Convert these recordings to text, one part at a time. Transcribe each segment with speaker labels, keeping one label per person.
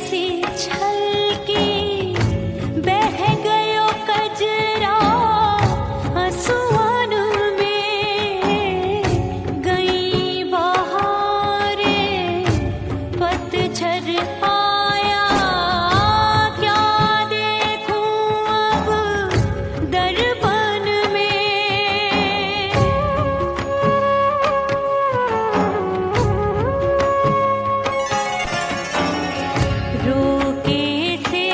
Speaker 1: सी छलकी बह गयो कजरा आंसुओं में गई बहारे पतझर आया क्या देखूं अब दर्पण में रोके से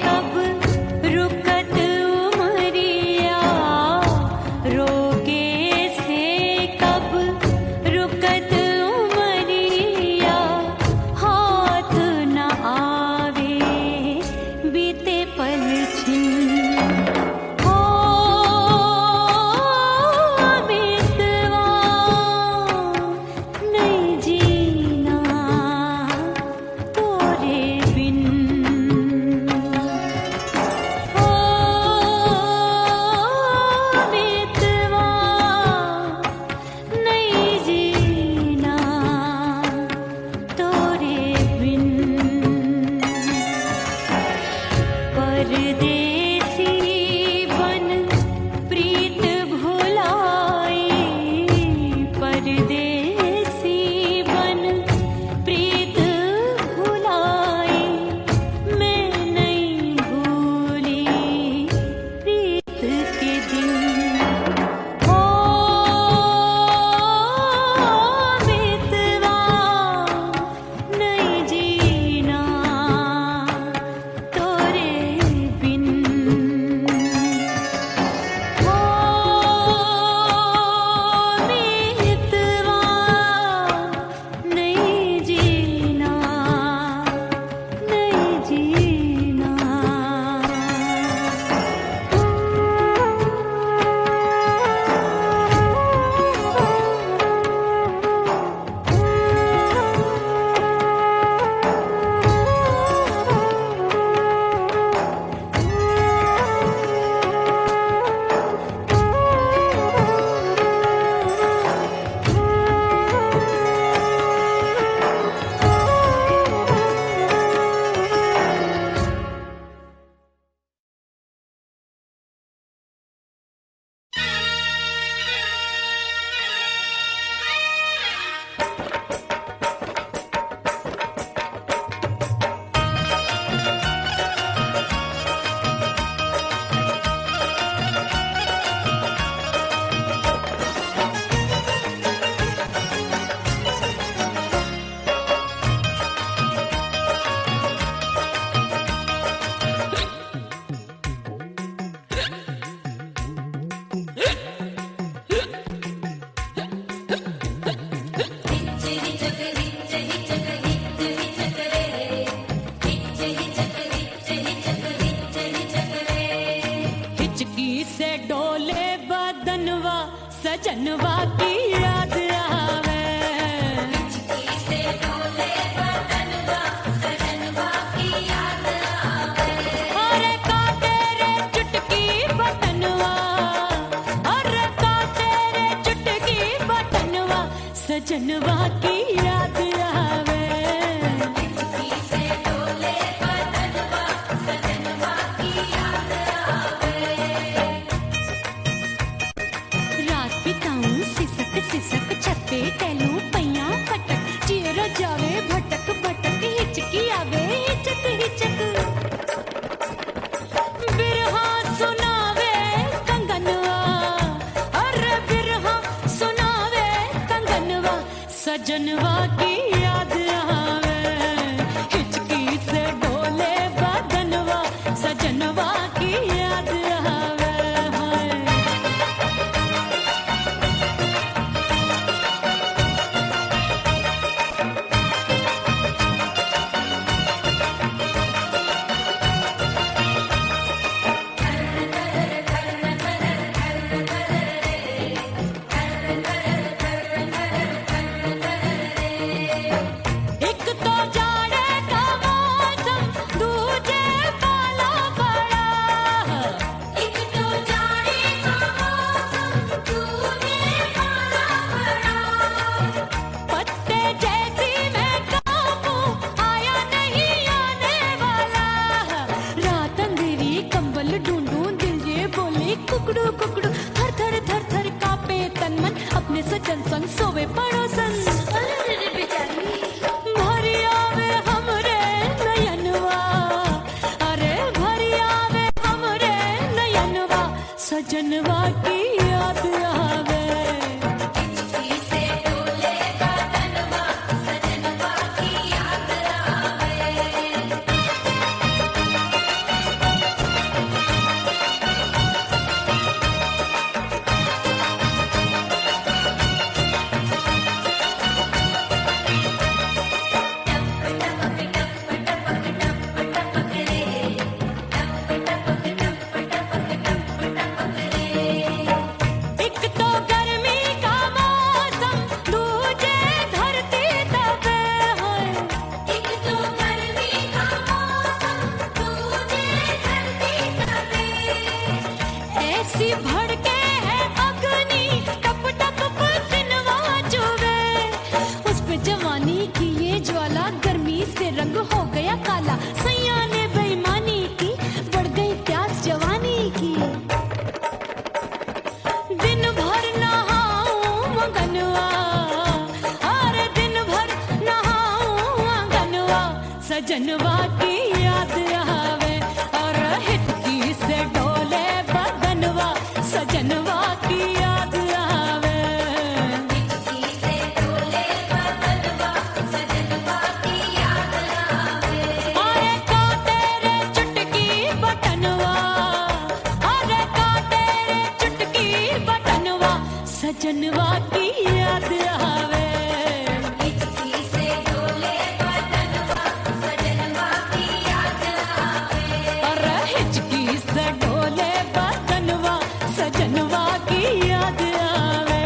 Speaker 1: कब रुकत उमरिया रोके से कब रुकत उमरिया हाथ न आवे बीते पल छिन हो बीतवा नहीं जीना तोरे बिन हो बीतवा नहीं जीना तोरे बिन परदेसी बन प्रीत भुलाई परदेसी बन प्रीत भुलाई मैं नहीं भूली प्रीत के दिन हो बीतवा नहीं जीना तोरे बिन हो बीतवा नहीं जीना नहीं जीना हिचकी से डोले बदनवा सजनवा की याद आवे हिचकी से डोले बदनवा सजनवा की याद आवे अरे का तेरे चुटकी बटनवा अरे का तेरे चुटकी बटनवा सजनवा की याद आवे हिचकी से डोले बदनवा सजनवा की याद आवे रात बिताऊं सिसक सिसक छत पे टहलूं पैया पटक चेहरा जावे भटक भटक हिचकी आवे हिचक हिचक बिरहा सुनावे कंगनवा अरे बिरहा सुनावे कंगनवा सजनवा की याद आवे हिचकी से डोले बदनवा सजनवा की याद आवे हाय संग सोवे पड़ोसन
Speaker 2: अरे रे बेचारी
Speaker 1: भरी आवे हमरे नयनवा अरे भरी आवे हमरे नयनवा सजनवा की याद आवे
Speaker 2: हिचकी से डोले बदनवा सजनवा की याद आवे
Speaker 1: एक तो गर्मी का मौसम दूजे धरती दबे है
Speaker 2: एक तो गर्मी का मौसम दूजे धरती तबे
Speaker 1: ऐसी भड़के है अग्नि टप टप पसीनवा चुवे उस पे जवानी की ये ज्वाला गर्मी से रंग हो गया काला सैया ने बेईमानी की बढ़ गई प्यास जवानी की दिन भर नहाऊं मगनवा अरे दिन भर नहाऊं आंगनवा सजनवा की याद आवे और हिचकी से डोले बदनवा सजनवा की याद आवे
Speaker 2: हिचकी से डोले बदनवा सजनवा की याद आवे
Speaker 1: अरे का तेरे चुटकी बटनवा अरे का तेरे चुटकी बटनवा सजनवा की याद आवे
Speaker 2: हिचकी से डोले बदनवा सजनवा की याद आवे
Speaker 1: अरे हिचकी से डोले बदनवा सजनवा की याद आवे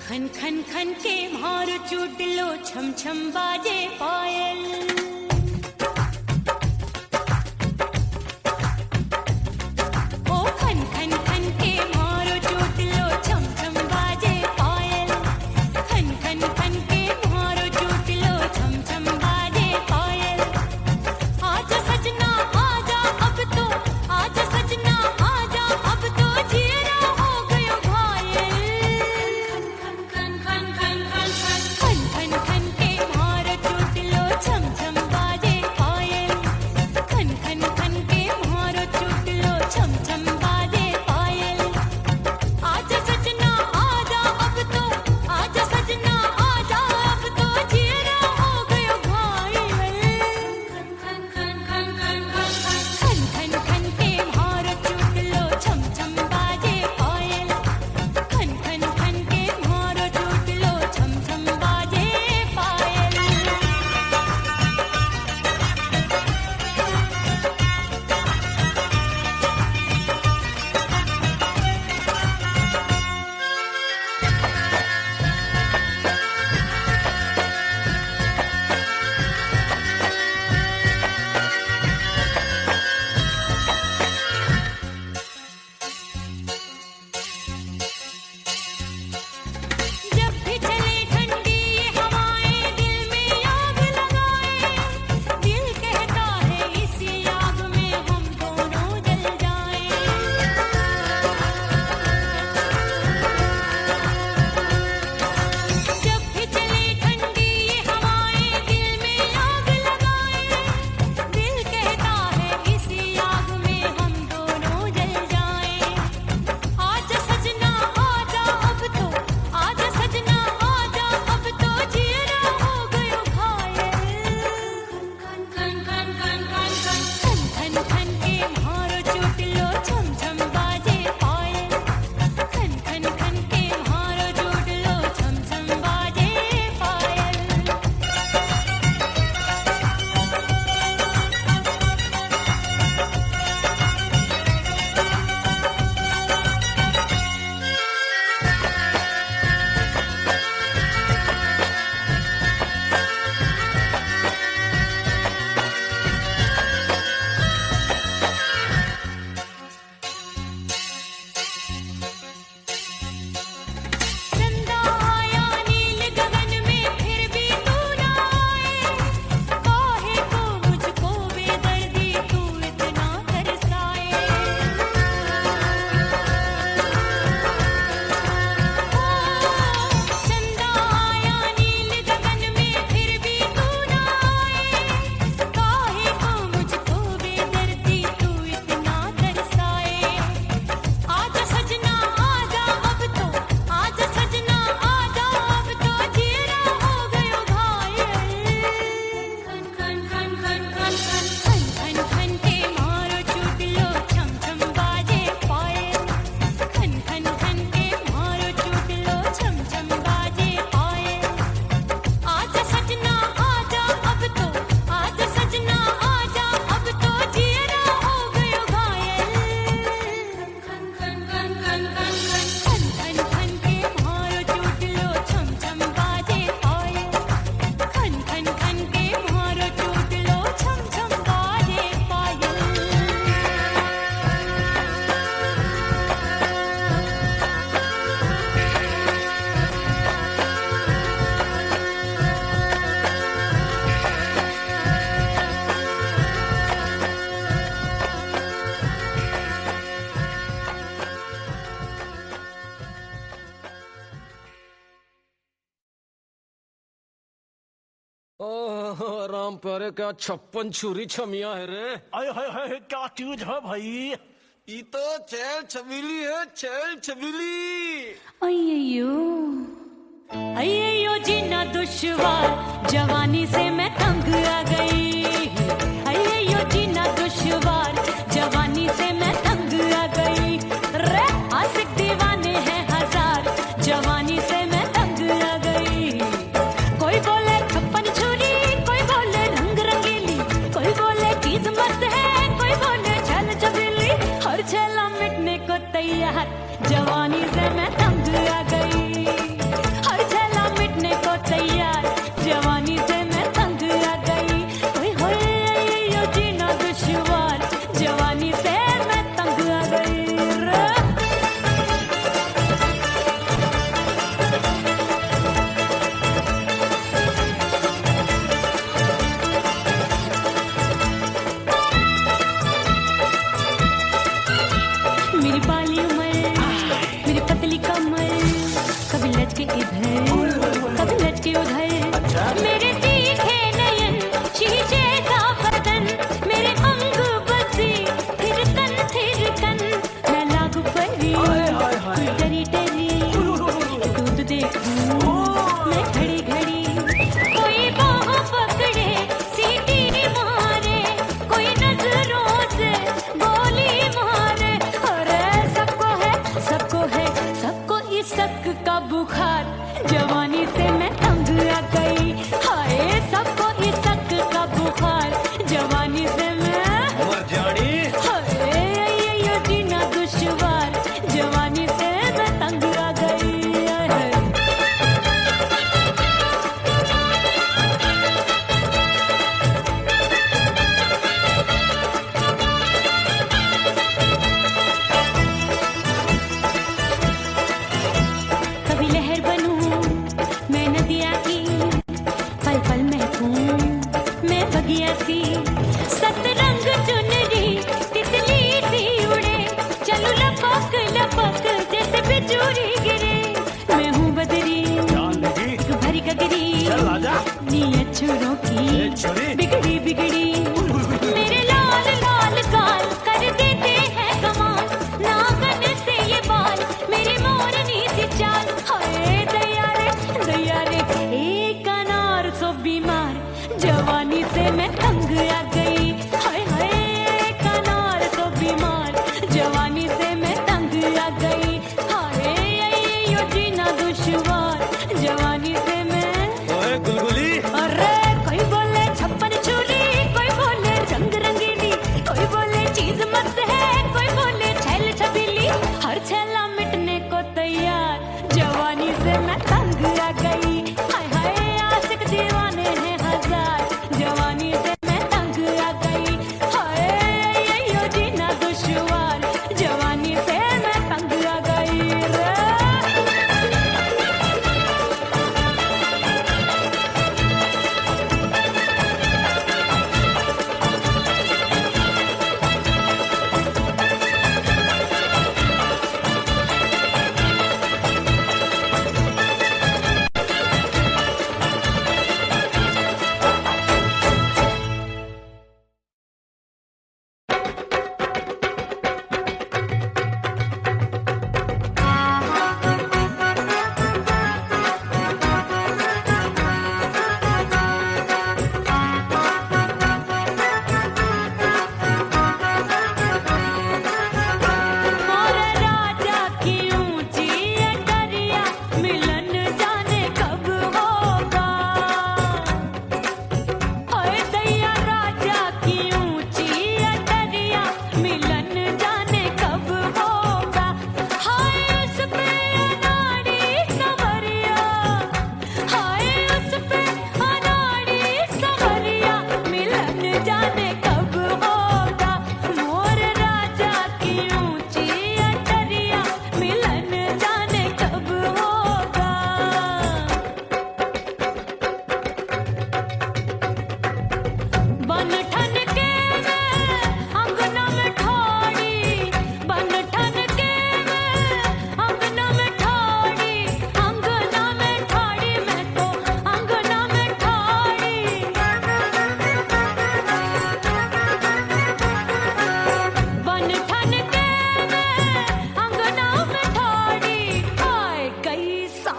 Speaker 1: खन खन खन के भार चूटलो छम छम बाजे पायल ओ खन खन खन के भार चूटलो छम छम बाजे पायल खन खन खन के भार चूटलो छम छम बाजे पायल आजा सजना आजा अब तो आजा सजना आजा अब तो जीरा हो गयो घायल
Speaker 2: खन खन खन खन खन
Speaker 1: खन खन खन के भार चूटलो छम छम
Speaker 3: ओह राम प्यारे, क्या 56 छुरी छमिया है रे।
Speaker 4: आय हाय हाय क्या चीज है भाई।
Speaker 3: ये तो चैल छबीली है, चैल छबीली।
Speaker 1: अय्यो अय्यो जीना दुश्वार, जवानी से मैं तंग आ गई। अय्यो जीना दुश्वार, जवानी से मैं तंग आ गई। रे आशिक दीवाने हैं हजार, जवानी से मैं तंग आ गई। कोई बोले 56 छुरी, कोई बोले रंग रंगीली, कोई बोले चीज मस्त है, कोई बोले छल छबीली। हर छेला मिटने को तैयार, जवानी से मैं तंग आ गई। हर छेला मिटने को तैयार, जवानी से मैं तंग आ गई। ओए होए यो जीना दुश्वार, जवानी से मैं तंग आ गई रे। मेरी बाली उमर, मेरी पतली कमर, कभी लचके इधर, कभी लचके उधर। मेरे तीखे नयन, शीशे का बदन, मेरे अंग बसी थिरकन। मैं लागू परी, तू डरी डरी, दूध देखूं मैं घड़ी घड़ी। कोई बाह पकड़े, सीटी मारे, कोई नजरों से गोली मारे। अरे सबको है, सबको इस शक का बुखार, जवानी से मैं तंग आ गई। हाय सबको इस शक का बुखार, जवानी से मैं
Speaker 4: मर जानी।
Speaker 1: हाय ये जीना दुश्वार, जवानी से मैं तंग आ गई। कभी लहर बनूं मैं नदिया की, पल पल महकूं मैं बगिया सी। सतरंग चुनरी तितली सी उड़े, चलूं लपक लपक जैसे बिजुरी गिरे। मैं हूँ बदरी,
Speaker 4: जान लगी
Speaker 1: भरी गगरी,
Speaker 4: चल आजा।
Speaker 1: नीयत छुरों
Speaker 4: ए
Speaker 1: की
Speaker 4: छुरी।
Speaker 1: बिगड़ी बिगड़ी। मेरे लाल लाल गाल कर देते हैं कमाल, नागन से ये बाल, मेरी मोरनी सी चाल। हाय दैया रे एक अनार सो बीमार, जवानी से मैं तंग आ गई। हाय हाय एक अनार सो बीमार, जवानी से मैं तंग आ गई। हाय यो जीना दुश्वार, जवानी से मैं।
Speaker 4: ओए गुलगुली।
Speaker 1: अरे कोई बोले 56 छुरी, कोई बोले रंग रंगीली, कोई बोले चीज मस्त है, कोई बोले छैल छबीली। हर छेला मिटने को तैयार, जवानी से मैं तंग आ गई। हाय हाय आशिक दीवाने हैं हजार, जवानी से मैं तंग आ गई। हाय यो जीना दुश्वार, जवानी से मैं तंग आ गई रे।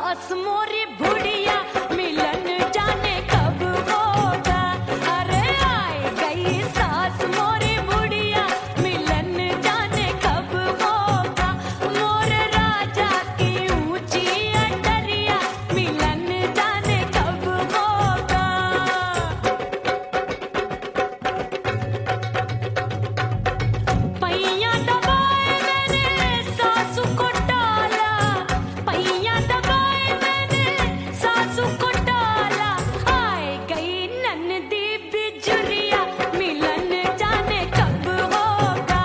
Speaker 1: सास मोरी बुढ़िया मिलन जाने कब होगा। अरे आए गई सास मोरी बुढ़िया मिलन जाने कब होगा। मोर राजा की ऊंची अटरिया मिलन जाने कब होगा। पैया दबाए मैंने सासू को डाला, पैया दबाए मैंने सासू को डाला। आए गई ननदी बिजुरिया मिलन जाने कब होगा।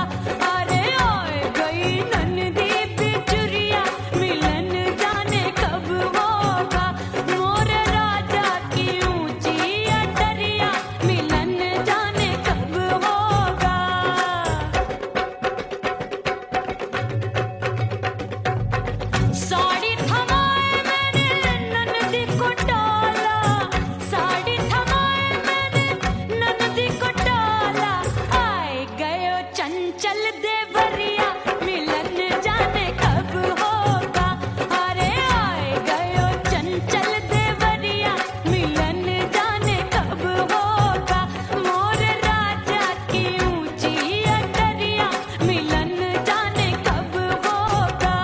Speaker 1: अरे आए गई ननदी बिजुरिया मिलन जाने कब होगा। मोर राजा की ऊंची अटरिया मिलन जाने कब होगा। साड़ी थमाए मैंने ननदी को डाला, साड़ी थमाए मैंने ननदी को डाला। आए गयो चंचल देवरिया मिलन जाने कब होगा। अरे आए गयो चंचल देवरिया मिलन जाने कब होगा। मोर राजा की ऊंची अटरिया मिलन जाने कब होगा।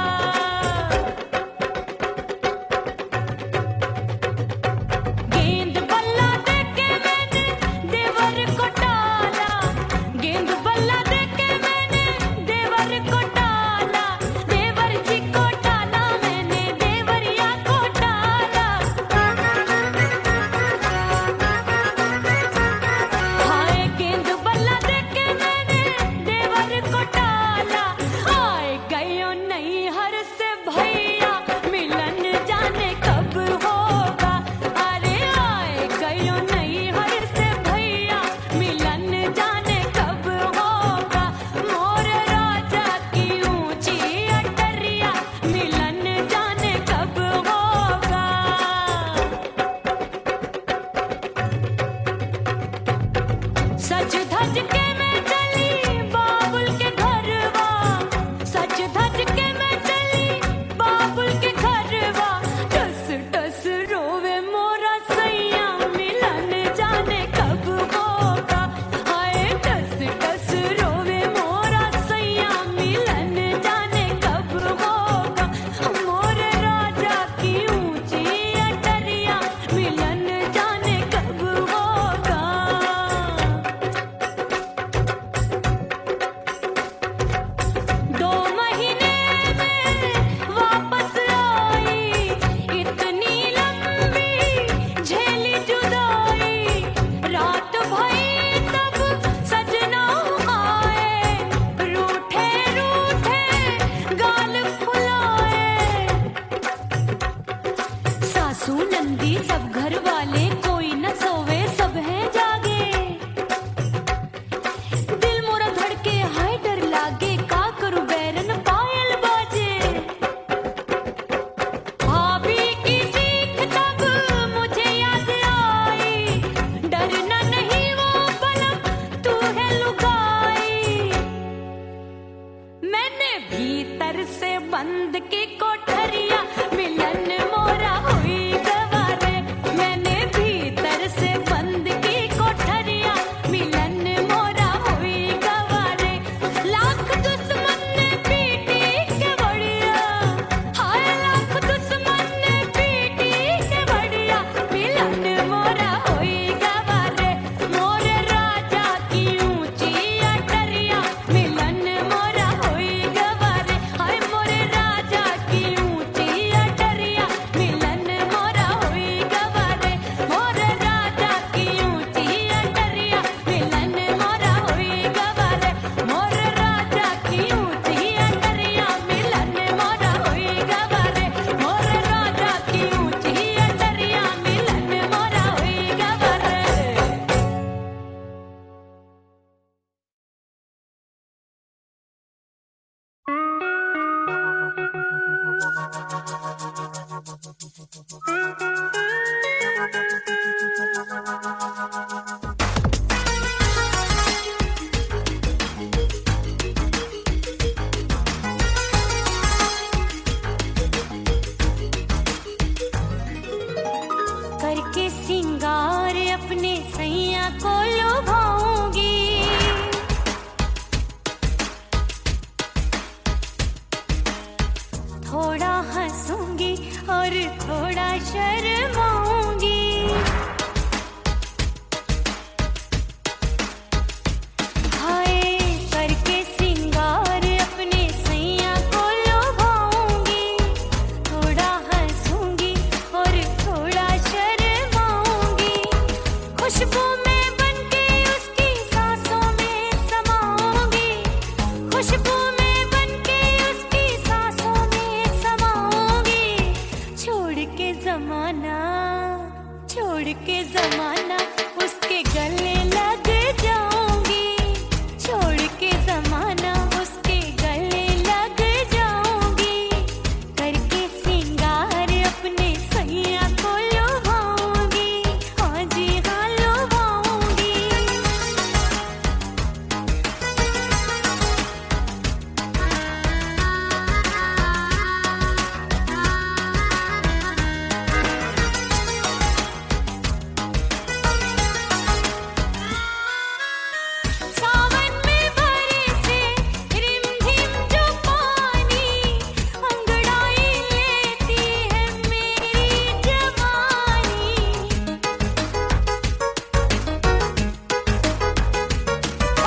Speaker 1: गेंद बल्ला देके मैंने देवर को डाला, गेंद बल्ला देके मैंने देवर को डाला। देवर जी को डाला मैंने देवरिया को डाला। हाय गेंद बल्ला देके मैंने देवर को डाला। आए गयो नैहर से भैया मिलन जाने कब होगा। अरे आए गयो नैहर से भैया मिलन जाने कब होगा। मोर राजा की ऊंची अटरिया मिलन जाने कब होगा। सज धज के मैं चली बाबुल के घरवा, सज धज के मैं चली बाबुल के घरवा। टस टस रोवे मोरा सैया मिलन जाने कब होगा। हाय टस टस रोवे मोरा सैया मिलन जाने कब होगा। मोर राजा की ऊंची अटरिया मिलन जाने कब होगा। 2 महीने में वापस आई, इतनी लंबी झेली जुदाई। रात भई तब सजना आए, रूठे रूठे गाल फुलाए। सासू नंदी सब घर वाले कोई न सोवे सब हैं जागे। दिल मोरा धड़के हाय डर लागे का करूं बैरन पायल बाजे। भाभी की सीख तब मुझे याद आई, डरना नहीं वो बलम तू है लुगाई। मैंने भीतर से बंद की कोठरिया मिलन मोरा हुई गवारे। मैंने भीतर से बंद की कोठरिया मिलन मोरा हुई गवारे। लाख दुश्मन ने पीटी के बढ़िया, हाय लाख दुश्मन ने पीटी के बढ़िया। मिलन मोरा हुई गवारे। मोर राजा की ऊंची अटरिया मिलन मोरा हुई गवारे। हाय मोर राजा की ऊंची अटरिया मिलन मोरा हुई गवारे। मोर राजा की ऊंची अटरिया मिलन मोरा हुई गवारे। मोर राजा की ऊंची अटरिया मिलन मोरा हुई गवारे। मोर राजा की ऊंची अटरिया मिलन मोरा हुई गवारे। को लुभाऊंगी। थोड़ा हंसूंगी और थोड़ा शर्माऊंगी। हाय करके सिंगार अपने सैया को लुभाऊंगी। थोड़ा हंसूंगी और थोड़ा शर्माऊंगी। खुशबू में बनके उसकी सांसों में समाऊंगी। खुशबू में बनके उसकी सांसों में समाऊंगी। छोड़ के जमाना उसके गले लग जाऊंगी। छोड़ के जमाना उसके गले लग जाऊंगी। करके सिंगार अपने सैया को लुभाऊंगी। हाँ जी हाँ लुभाऊंगी। सावन में बरसे रिमझिम जो पानी, अंगड़ाई लेती है मेरी जवानी। ओ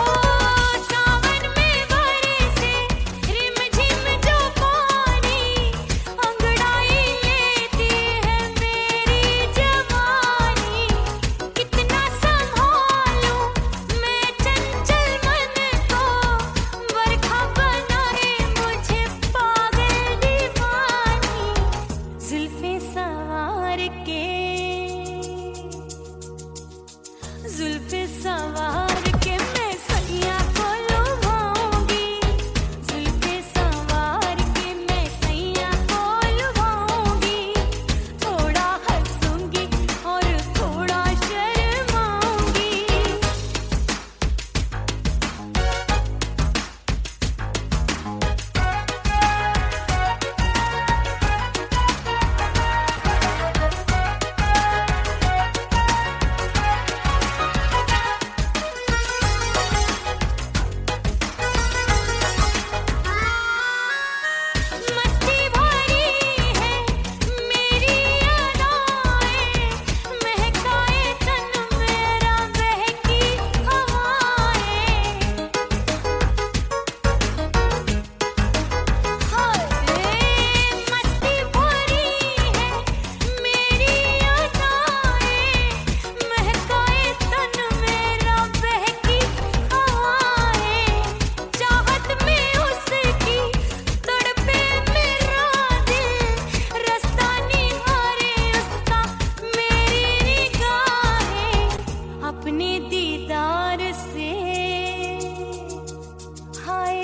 Speaker 1: सावन में बरसे रिमझिम जो पानी, अंगड़ाई लेती है मेरी जवानी। कितना संभालूं मैं चंचल मन को, बरखा बनाए मुझे पागल दीवानी। जुल्फे सवार के मैं सैया को लुभाऊंगी। जुल्फे सवार के मैं सैया को लुभाऊंगी। थोड़ा हंसूंगी और थोड़ा शर्माऊंगी। मस्ती भरी है मेरी अदाएं, महकाए तन मेरा बहकी हवाएं। हाय मस्ती भरी है मेरी अदाएं, महकाए तन मेरा बहकी हवाएं। चाहत में उसकी तड़पे मेरा दिल, रास्ता निहारे उसका मेरी निगाहें। अपने दीदार से हाय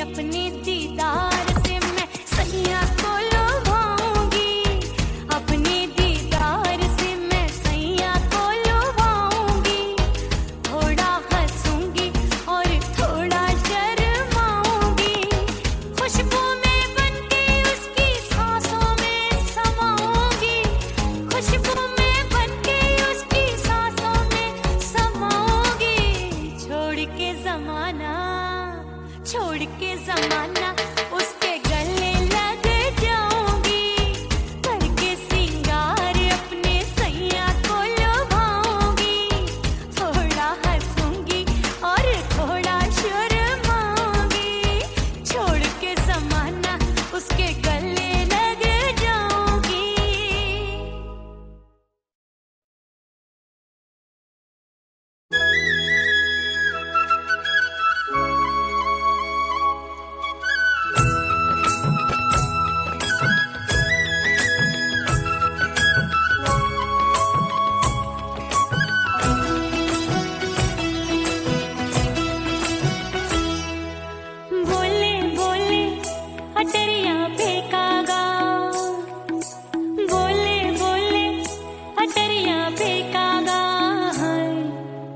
Speaker 1: अपने दीदार से मैं सैया को लुभाऊंगी। अपने दीदार से मैं सैया को लुभाऊंगी। थोड़ा हंसूंगी और थोड़ा शर्माऊंगी। खुशबू में बनके उसकी सांसों में समाऊंगी। खुशबू में बनके उसकी सांसों में समाऊंगी। छोड़ के जमाना उसके गले लग जाऊंगी। करके सिंगार अपने सैया को लुभाऊंगी। थोड़ा हंसूंगी और थोड़ा शर्माऊंगी। छोड़ के जमाना उसके गले लग जाऊंगी। बोले बोले अटरिया फेंकागा। बोले बोले अटरिया फेंकागा।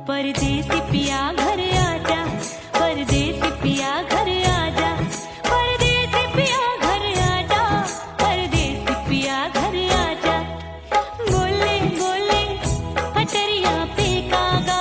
Speaker 1: परदेसी पिया घर आजा। परदेसी पिया घर आजा। परदेसी पिया घर आजा। परदेसी पिया घर आजा। बोले बोले अटरिया फेंकागा।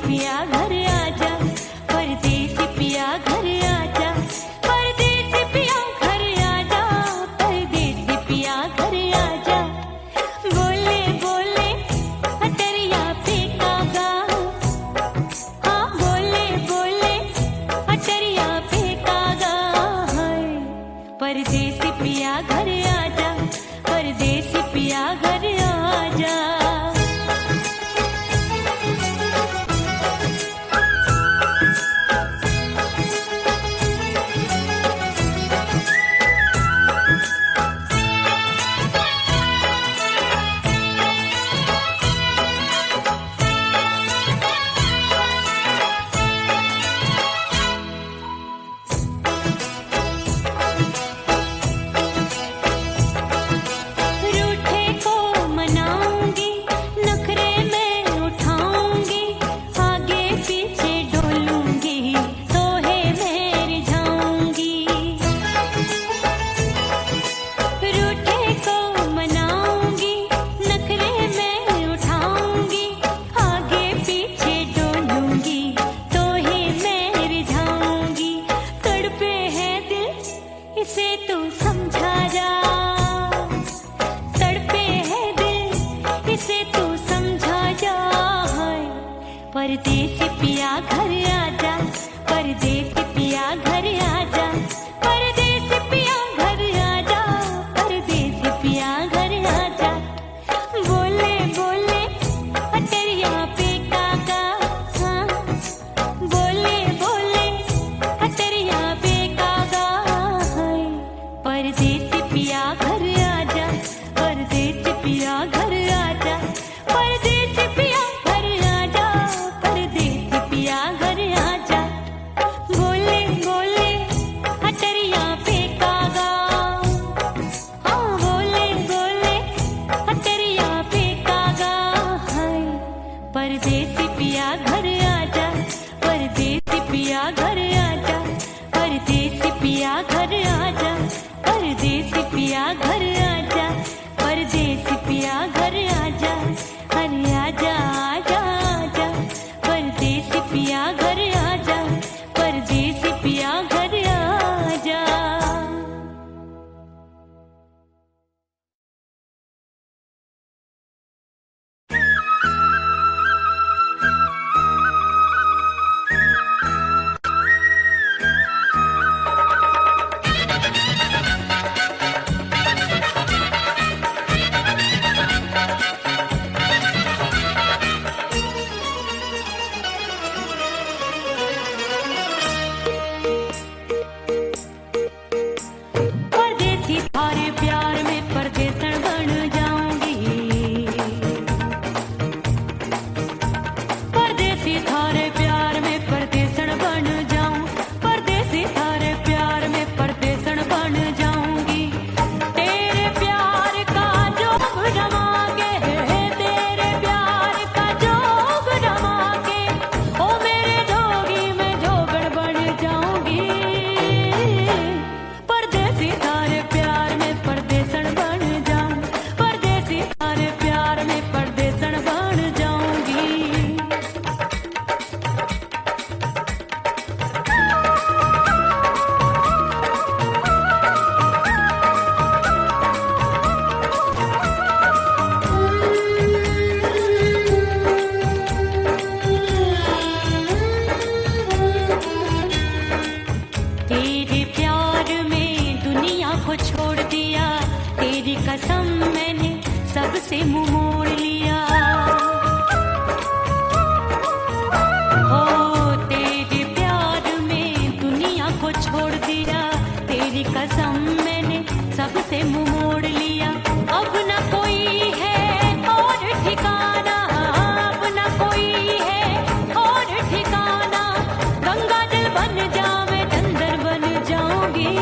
Speaker 1: पिया घर आजा, परदेसी पिया घर आजा, परदेसी पिया घर आजा, परदेसी पिया घर आजा। बोले बोले अटरिया पे कागा, हाँ बोले बोले अटरिया पे कागा है। परदेसी पिया घर आजा, परदेसी पिया घर आजा। रूठे को मनाऊंगी, नखरे में उठाऊंगी, आगे पीछे डोलूंगी, तोहे में रिझाऊंगी। रूठे को मनाऊंगी, नखरे में उठाऊंगी, आगे पीछे डोलूंगी, तोहे में रिझाऊंगी। तड़पे है दिल इसे तू समझा जा, तड़पे है दिल इसे तू समझा जा है। परदेसी पिया घर आजा, परदेसी पिया घर आजा, परदेसी पिया घर आजा, परदेसी पिया घर आजा। बोले बोले अटरिया पे कागा, हाँ बोले बोले अटरिया पे कागा है। परदेसी पिया घर आजा, परदेसी पिया घर आजा, परदेसी पिया घर आजा, परदेसी पिया घर आजा। बोले बोले अटरिया पे कागा, हाँ बोले बोले अटरिया पे कागा है। परदेसी पिया घर आजा, परदेसी पिया घर आजा, परदेसी पिया घर आजा, परदेसी पिया घर आजा, परदेसी पिया घर आजा। अरे आजा आजा आजा, परदेसी पिया घर आजा, परदेसी पिया घर आजा। परदेसी थारे प्यार में परदेसन बन जाऊंगी, परदेसी थारे प्यार में परदेसन बन जाऊं, परदेसी थारे प्यार में परदेसन बन जाऊंगी। तेरे प्यार का जोग जमा के, तेरे प्यार का जोग जमा के, ओ मेरे जोगी में जोगड़ बन जाऊंगी। परदेसी थारे प्यार में परदेसन बन जाऊं, परदेसी थारे प्यार में परदेसन बन जाऊंगी। तेरे प्यार में दुनिया को छोड़ दिया, तेरी कसम मैंने सबसे मुंह मोड़ लिया। हो तेरे प्यार में दुनिया को छोड़ दिया, तेरी कसम मैंने सबसे मुंह मोड़ लिया। अब न कोई है और ठिकाना, अब न कोई है और ठिकाना, गंगा जल बन जावे चंदर बन जाऊंगी।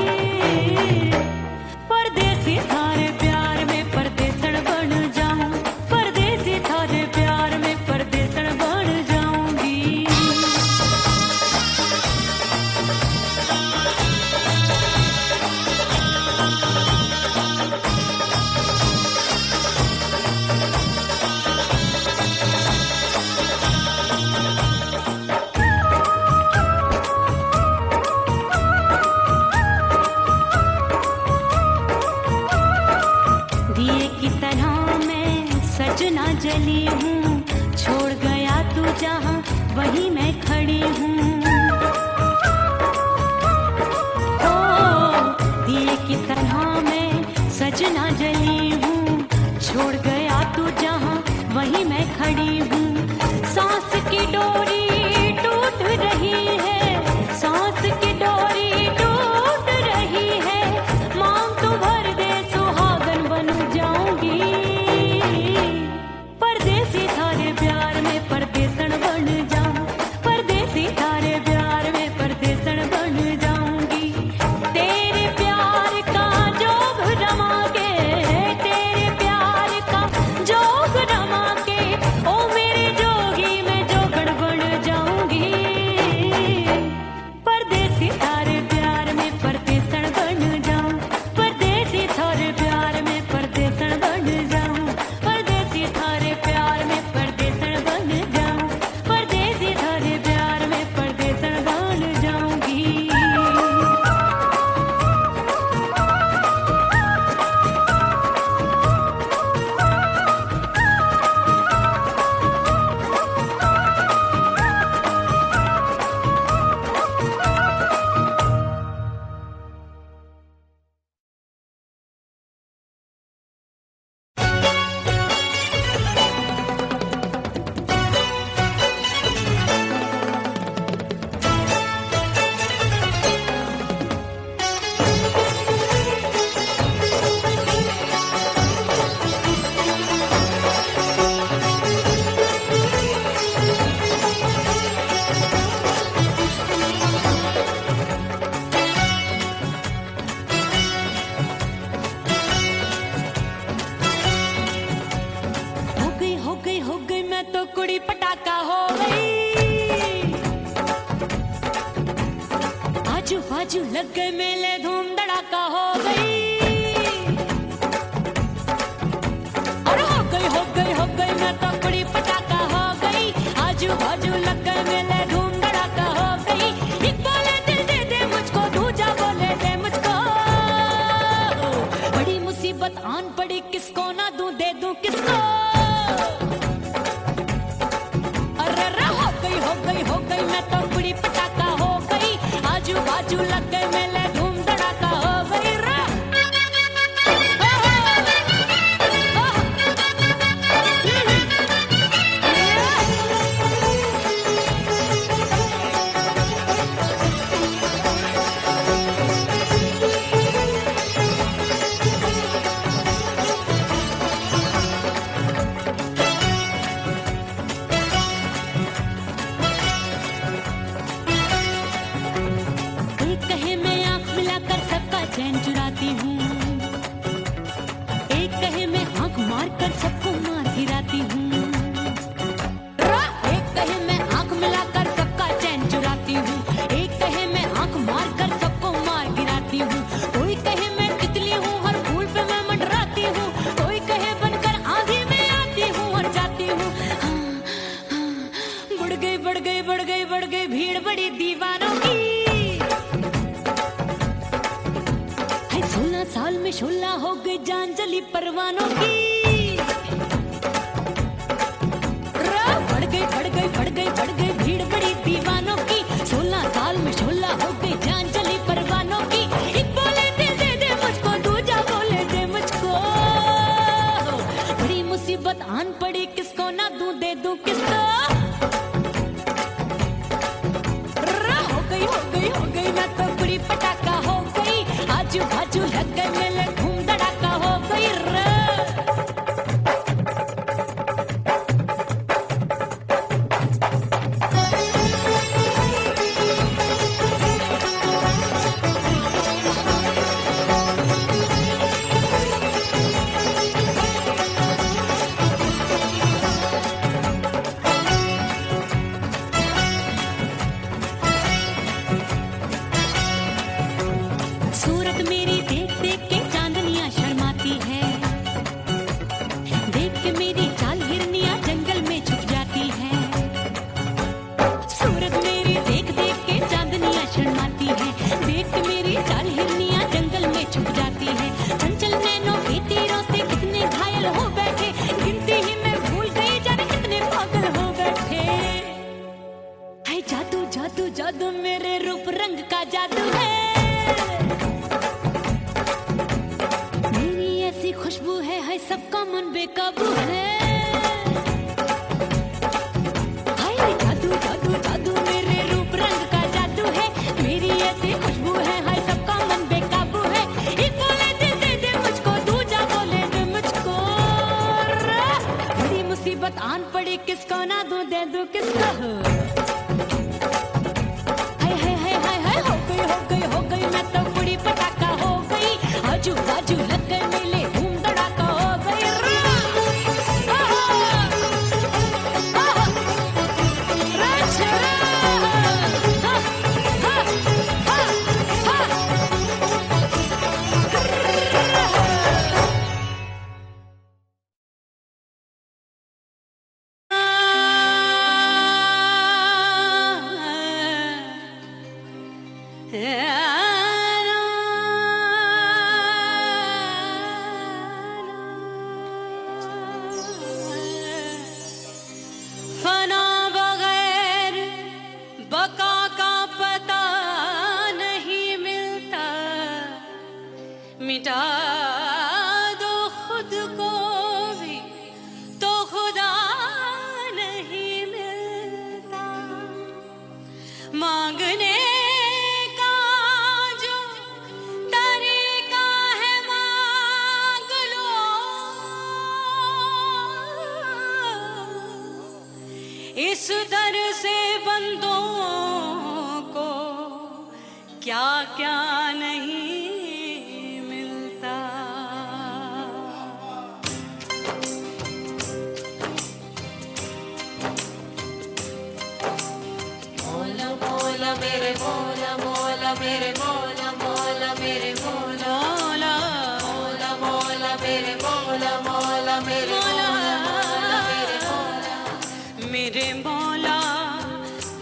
Speaker 1: परदेसी थारे प्यार में परदेसन बन जाऊं, सजना जली हूँ, छोड़ गया तू जहाँ वहीं मैं खड़ी हूँ। ओ दिए की तरह मैं सजना जली हूँ, छोड़ गया तू जहाँ वहीं मैं खड़ी हूँ। सांस की डोरी टूट रही है, सांस की डोरी टूट रही है, मांग तू भर दे सुहागन बन जाऊंगी। परदेसी थारे प्यार में परदेसन बन जाऊं, परदेसी थारे प्यार में परदेसन बन जाऊंगी। तेरे प्यार का जोग रमा के, तेरे प्यार का जोग रमा के, ओ मेरे जोगी मैं जोगड़ बन जाऊंगी। परदेसी थारे प्यार में परदेसन बन जाऊं, परदेसी थारे प्यार में परदेसन बन जाऊं, परदेसी थारे प्यार में परदेसन बन जाऊं, परदेसी थारे प्यार में परदेसन बन जाऊंगी। हो गई मैं तो कुड़ी पटाखा हो गई। आजू बाजू लग गए मेले धूम धड़ाका हो गई। अरे हो गई मैं तो कुड़ी पटाखा हो गई। आजू बाजू लग गए मेले धूम धड़ाका हो गई। एक बोले दिल दे दे मुझको, दूजा बोले दे मुझको। बड़ी मुसीबत आन पड़ी, किसको ना दूं दे दूं किसको। हो गई मैं तो कुड़ी पटाखा हो गई। आजू बाजू लग गए मेले धूम धड़ाका हो गई रा। चैन चुराती हूँ, एक कहे मैं आंख मार कर सबको मार गिराती हूँ। एक कहे मैं आंख मिलाकर सबका चैन चुराती हूँ, एक कहे मैं आंख मार कर सबको मार गिराती हूँ। कोई कहे मैं तितली हूँ, हर फूल पे मैं मंडराती हूँ। कोई कहे बनकर आंधी में आती हूँ और जाती हूँ। बढ़ गई भीड़ बड़ी दीवानों की। 16 साल में शोला हो गई जान जली परवानों की। बढ़ गई भीड़ बड़ी दीवानों की। 16 साल में शोला हो गई जान जली परवानों की। एक बोले दिल दे दे मुझको, दूजा बोले दे मुझको। बड़ी मुसीबत आन पड़ी, किसको ना दूं दे दूं किसको। हो गई मैं तो कुड़ी पटाखा हो गई। आजू बाजू लग गए मेले धूम धड़ाका हो गई रे। सूरत मेरी देख बेकाबू है। हाय जादू जादू जादू मेरे रूप रंग का जादू है, मेरी ऐसी खुशबू है, हाय सबका मन बेकाबू है। एक बोले दे दे मुझको, दूजा बोले दे मुझको। बड़ी मुसीबत आन पड़ी, किसको ना दूं दे दूं किसको। हाय हाय हाय हाय हाय हो गई मैं तो बड़ी पटाखा हो गई। आजू बाजू लग गए मेले, धूम धड़ाका हो गई। फना बगैर बका का पता नहीं मिलता, मिटा दो खुद को भी तो खुदा नहीं मिलता। मांगने का जो तरीका है मांग लो, इस दर से बंदों को क्या क्या नहीं मिलता।
Speaker 2: मोला मोला मेरे मोला मोला मेरे मोला मोला मेरे मोला मोला मोला मेरे मोला मोला मेरे मोला मोला मेरे मोला।
Speaker 1: मेरे मौला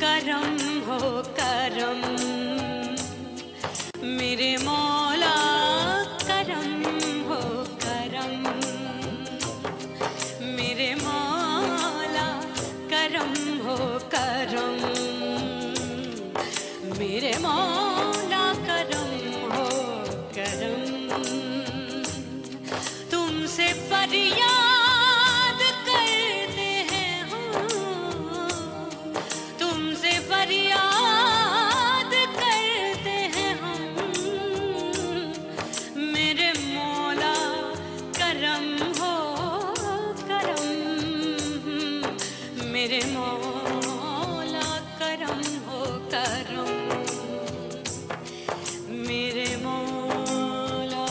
Speaker 1: करम हो करम, मेरे मौला करम हो करम, मेरे मौला करम हो करम, मेरे मौला करम हो करम। तुमसे फरियाद करते हैं हम, तुमसे फरियाद करते हैं हम, मेरे मौला करम हो करम, मेरे मौला करम हो करम, मेरे मौला।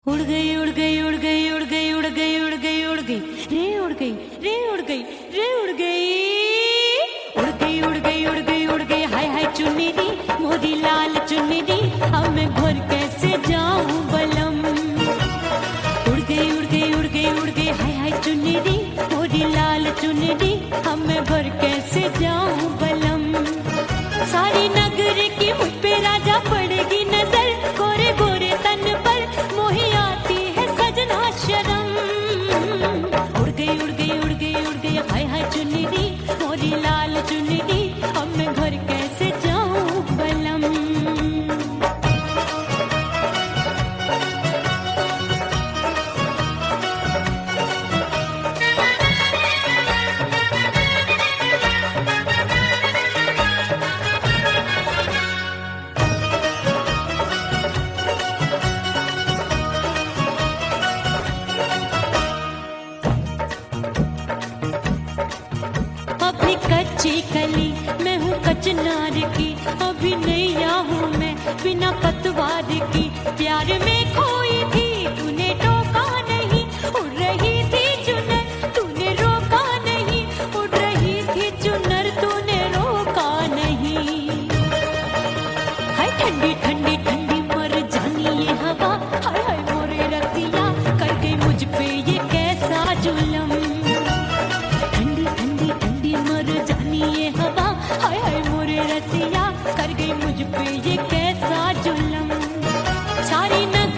Speaker 1: उड़ गई उड़ गई उड़ गई उड़ गई उड़ गई उड़ गई उड़ गई रे उड़ गई रे उड़ गई रे उड़ गई उड़ गई उड़ गई उड़ गई उड़ गई। हाय हाय चुन्नी दी मोरी लाल चुन्नी दी, अब मैं घर कैसे जाऊं बलम। उड़ गई उड़ गई उड़ गई उड़ गई हाय हाय चुन्नी दी मोरी लाल चुन्नी दी, अब मैं घर कैसे जाऊं बलम। सारी नगर की मुझ पे राजा पड़ेगी नजर, गोरे गोरे तन पर मोही आती है सजना शर्म। उड़ गई उड़ गई उड़ गई उड़ गई हाय हाय चुन्नी दी मोरी लाल चुन्नी दी, अब मैं घर कैसे जाऊं बलम। अभी कच्ची कली मैं हूँ कचनार की, अभी नैया हूँ मैं बिना पतवार की। प्यार में खोई थी तूने टोका नहीं, उड़ रही थी चुनर तूने रोका नहीं, उड़ रही थी चुनर तूने रोका नहीं। हाय ठंडी ठंडी ठंडी मर जानी ये हवा, हाय हाय मोरे रसिया कर गई मुझ पे ये कैसा जुलम। ठंडी ठंडी ठंडी मर जानी ये हवा, हाय हाय मोरे रसिया कर गई मुझ पे ये कैसा जुलम। सारी नगर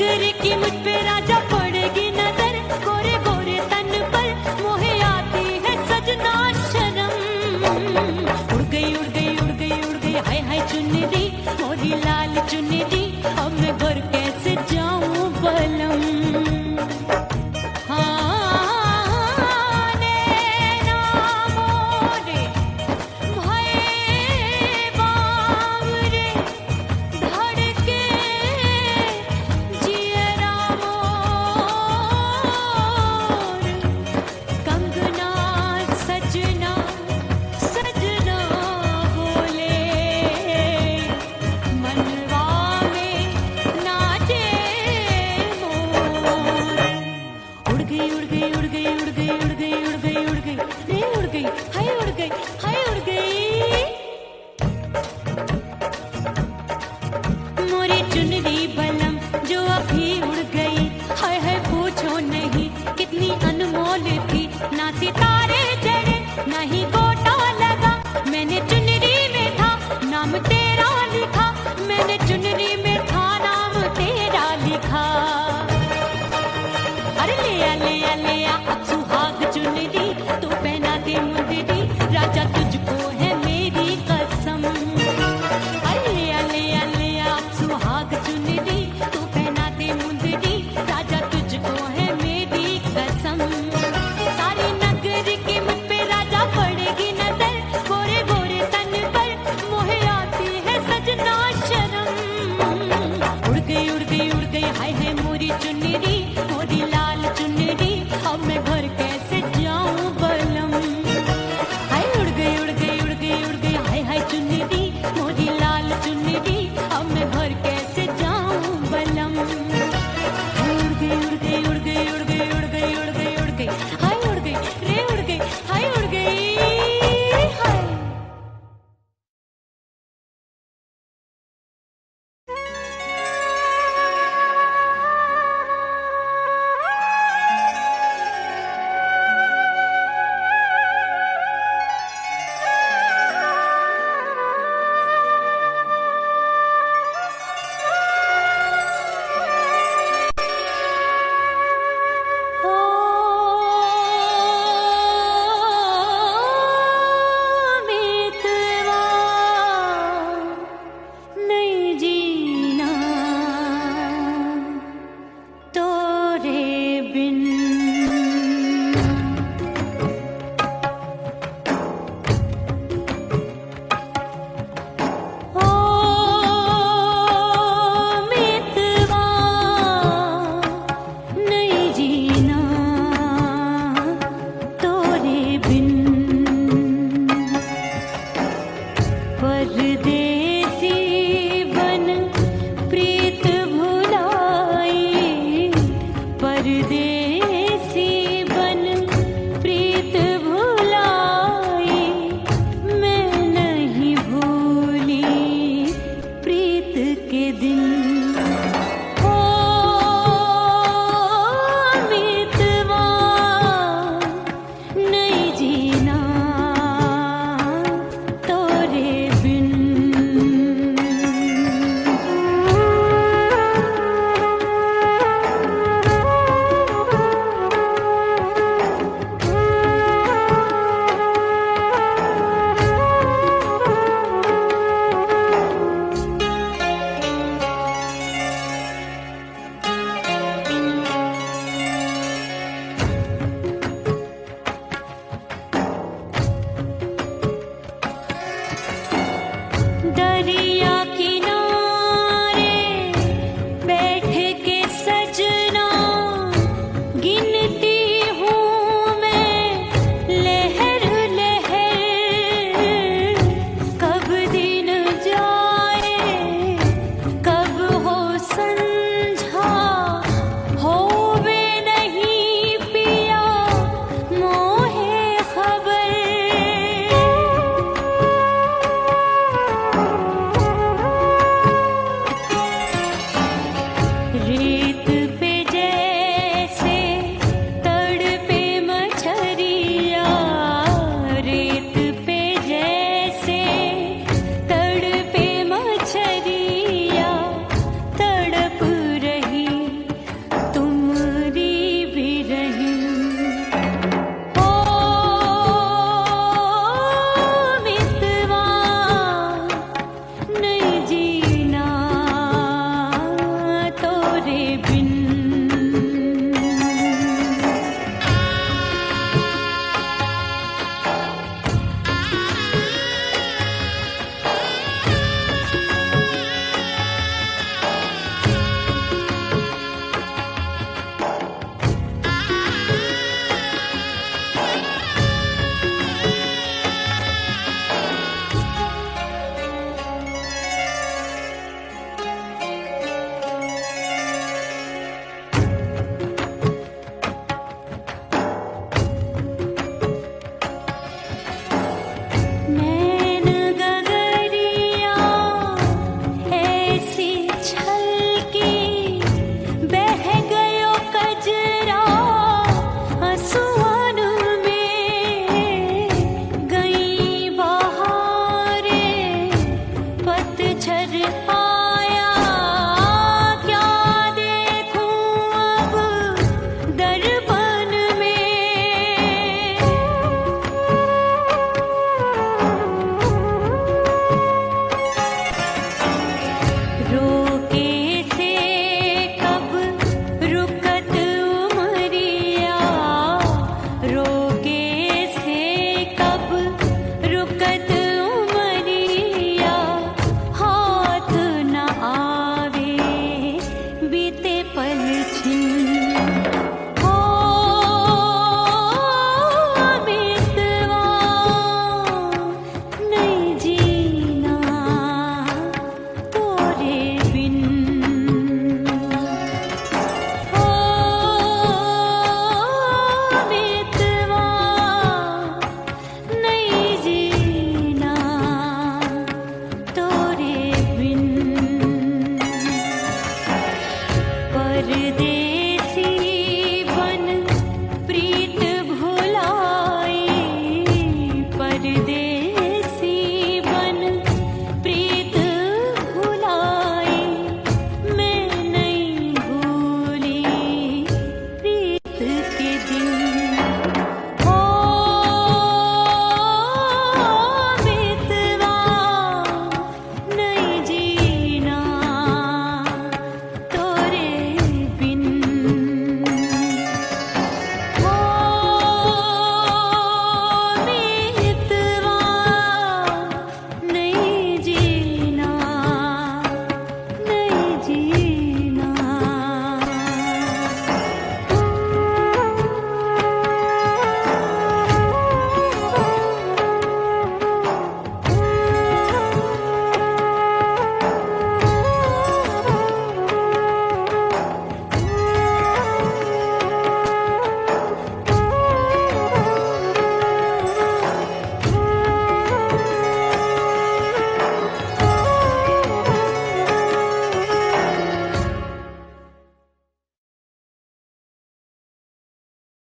Speaker 1: है मोरी चुनरी, मोरी लाल चुनरी, अब मैं घर